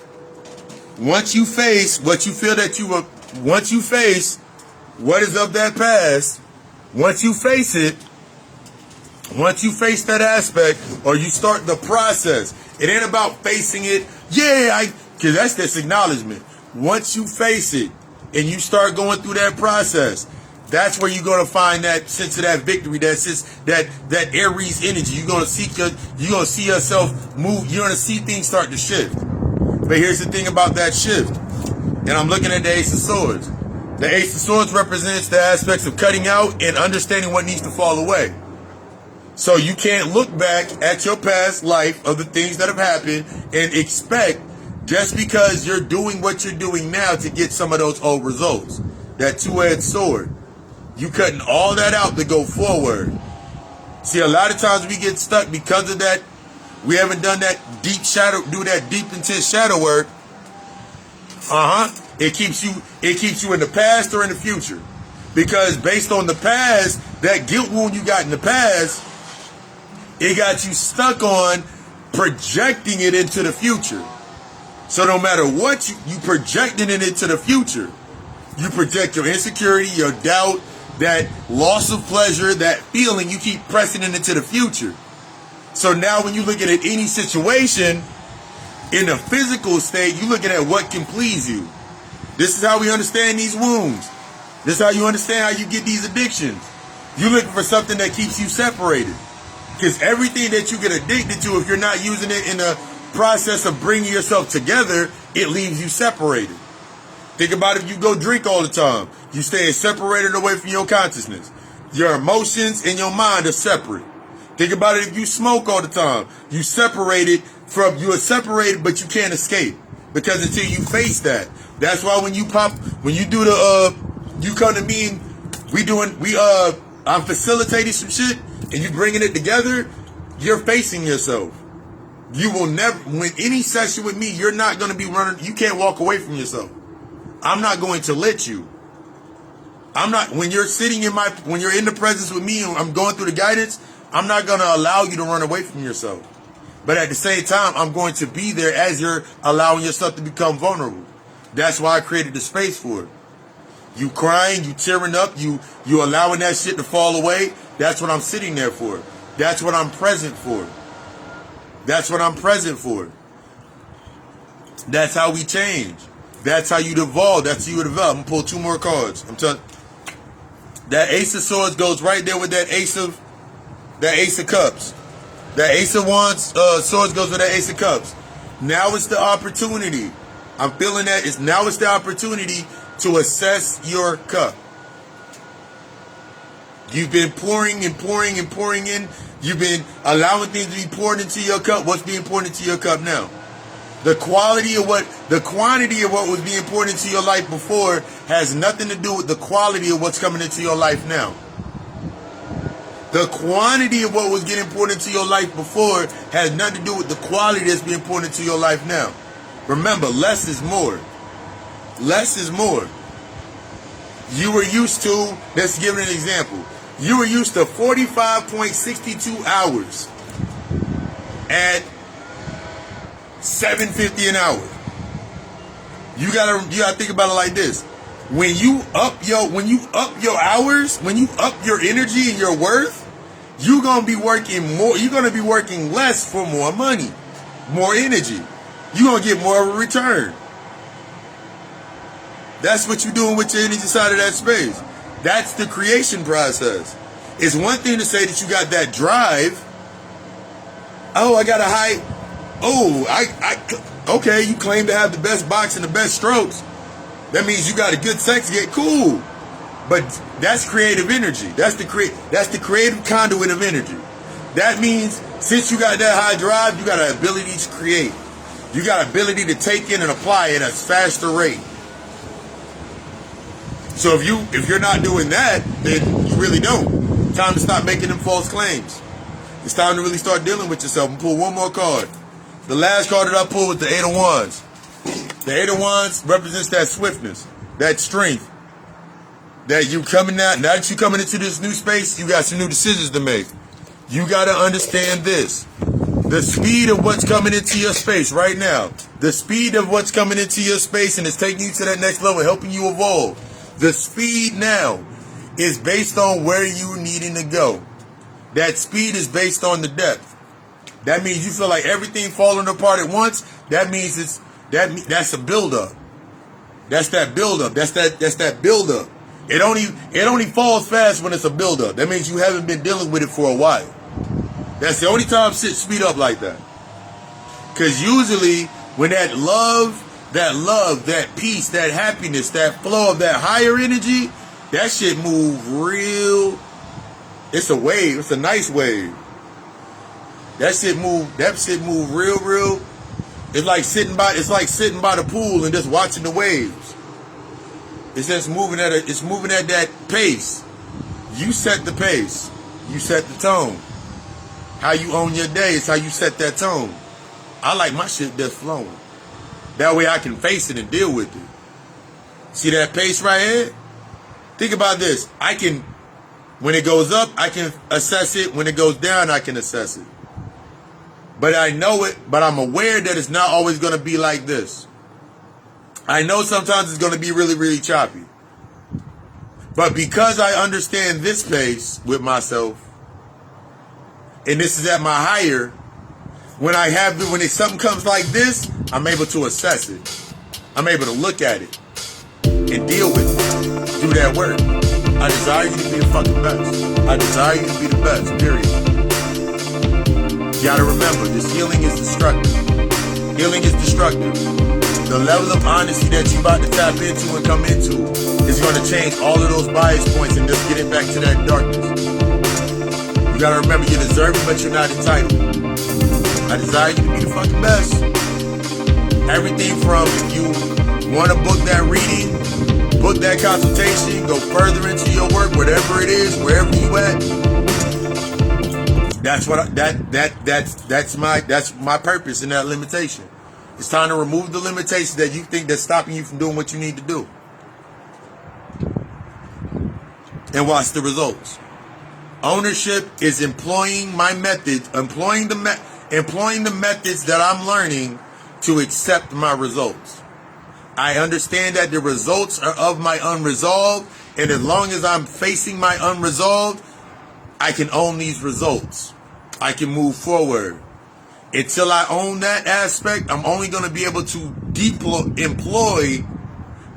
what you feel that once you face what is of that past, once you face it, once you face that aspect, or you start the process, it ain't about facing it. Because that's this acknowledgement. Once you face it and you start going through that process, that's where you're gonna find that sense of that victory, that Aries energy. You're gonna see yourself move. You're gonna see things start to shift. But here's the thing about that shift, and I'm looking at the Ace of Swords. The Ace of Swords represents the aspects of cutting out and understanding what needs to fall away. So you can't look back at your past life of the things that have happened and expect just because you're doing what you're doing now to get some of those old results. That two-edged sword. You cutting all that out to go forward. See, a lot of times we get stuck because of that. We haven't done that deep intense shadow work. It keeps you in the past or in the future. Because based on the past, that guilt wound you got in the past, it got you stuck on projecting it into the future. So no matter what, you projecting it into the future. You project your insecurity, your doubt, that loss of pleasure, that feeling, you keep pressing it into the future. So now when you're looking at any situation in a physical state, you're looking at what can please you. This is how we understand these wounds. This is how you understand how you get these addictions. You're looking for something that keeps you separated. Because everything that you get addicted to, if you're not using it in the process of bringing yourself together, it leaves you separated. Think about if you go drink all the time. You stay separated away from your consciousness. Your emotions and your mind are separate. Think about it if you smoke all the time. You are separated, but you can't escape. Because until you face that. That's why when you do the, you come to me and I'm facilitating some shit and you bringing it together, you're facing yourself. You will never, when any session with me, you're not going to be running, you can't walk away from yourself. I'm not going to let you. When you're when you're in the presence with me and I'm going through the guidance, I'm not going to allow you to run away from yourself. But at the same time, I'm going to be there as you're allowing yourself to become vulnerable. That's why I created the space for it. You crying, you tearing up, you allowing that shit to fall away. That's what I'm sitting there for. That's what I'm present for. That's what I'm present for. That's how we change. That's how you evolve. That's how you develop. I'm gonna pull two more cards. I'm telling. That Ace of Swords goes right there with that Ace of Cups. That Ace of Wands Swords goes with that Ace of Cups. Now it's the opportunity. I'm feeling that it's the opportunity to assess your cup. You've been pouring and pouring and pouring in. You've been allowing things to be poured into your cup. What's being poured into your cup now? The quantity of what was being poured into your life before has nothing to do with the quality of what's coming into your life now. The quantity of what was getting poured into your life before has nothing to do with the quality that's being poured into your life now. Remember, less is more. Less is more. You were used to, let's give it an example. You were used to 45.62 hours at $7.50 an hour. You gotta think about it like this. When you up your hours, when you up your energy and your worth, you're gonna be working more. You're gonna be working less for more money, more energy. You're gonna get more of a return. That's what you're doing with your energy side of that space. That's the creation process. It's one thing to say that you got that drive. Oh, I got a high. Okay, you claim to have the best box and the best strokes. That means you got a good sex get cool. But that's creative energy. That's the creative conduit of energy. That means since you got that high drive, you got an ability to create. You got ability to take in and apply it at a faster rate. So if you're not doing that, then you really don't. Time to stop making them false claims. It's time to really start dealing with yourself and pull one more card. The last card that I pulled was the Eight of Wands. The Eight of Wands represents that swiftness, that strength. That you coming out, now that you coming into this new space, you got some new decisions to make. You got to understand this. The speed of what's coming into your space right now. The speed of what's coming into your space and it's taking you to that next level, helping you evolve. The speed now is based on where you're needing to go. That speed is based on the depth. That means you feel like everything falling apart at once. That means that's a buildup. That's that buildup. That's that buildup. It only falls fast when it's a buildup. That means you haven't been dealing with it for a while. That's the only time shit speed up like that. Because usually when that love, that peace, that happiness, that flow of that higher energy, that shit move real. It's a wave. It's a nice wave. That shit move real. It's like sitting by the pool and just watching the waves. It's just moving at that pace. You set the pace. You set the tone. How you own your day is how you set that tone. I like my shit just flowing. That way I can face it and deal with it. See that pace right here? Think about this. When it goes up, I can assess it. When it goes down, I can assess it. But I know it, but I'm aware that it's not always going to be like this. I know sometimes it's going to be really, really choppy. But because I understand this pace with myself, and this is at my higher, when something comes like this, I'm able to assess it. I'm able to look at it and deal with it. Do that work. I desire you to be the fucking best. I desire you to be the best, period. You gotta remember, this healing is destructive. Healing is destructive. The level of honesty that you about to tap into and come into is going to change all of those bias points and just get it back to that darkness. You gotta remember, you deserve it, but you're not entitled. I desire you to be the fucking best. Everything from, if you want to book that reading, book that consultation, go further into your work, whatever it is, wherever you at. That's my purpose in that limitation. It's time to remove the limitations that you think that's stopping you from doing what you need to do. And watch the results. Ownership is employing my methods, employing the methods that I'm learning to accept my results. I understand that the results are of my unresolved, and as long as I'm facing my unresolved, I can own these results. I can move forward. Until I own that aspect, I'm only going to be able to employ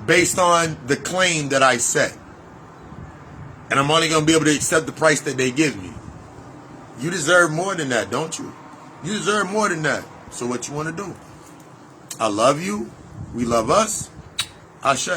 based on the claim that I set. And I'm only going to be able to accept the price that they give me. You deserve more than that, don't you? You deserve more than that. So what you want to do? I love you. We love us. Ashe.